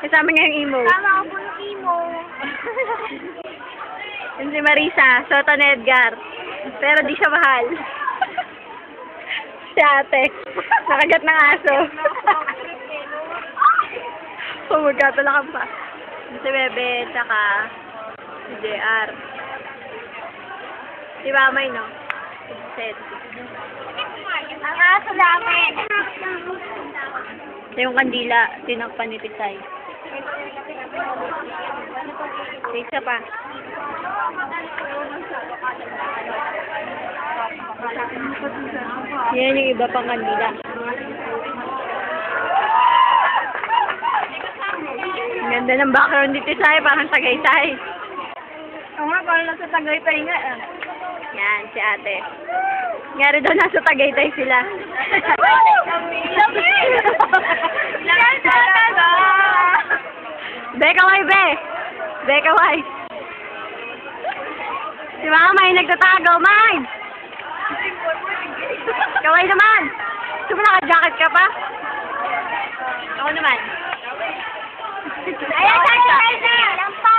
Kasama niya yung emo. Tama ako po ng emo. Yun si Marisa, Soto ni Edgar. Pero di siya mahal. Si ate. Nakagat ng aso. Oh, magkatalakan pa. Si Bebe, tsaka si JR. Si Mamay, no? Si Seth. Ang aso namin. Yung kandila, tinakpan ni Tisay. Isa pa. Yan yung iba pang kandila. Ang ganda ng background ni Tisay, parang Tagaytay. Oo nga, parang nasa Tagaytay nga. Yan, si ate. Ngari daw nasa Tagaytay sila. Yan talaga! Bekaway, be! Bekaway! Si Mama may nagtatago, May! Kaway naman! Gusto mo naka-jacket ka pa? Ako naman. Ayan, ayan, ayan!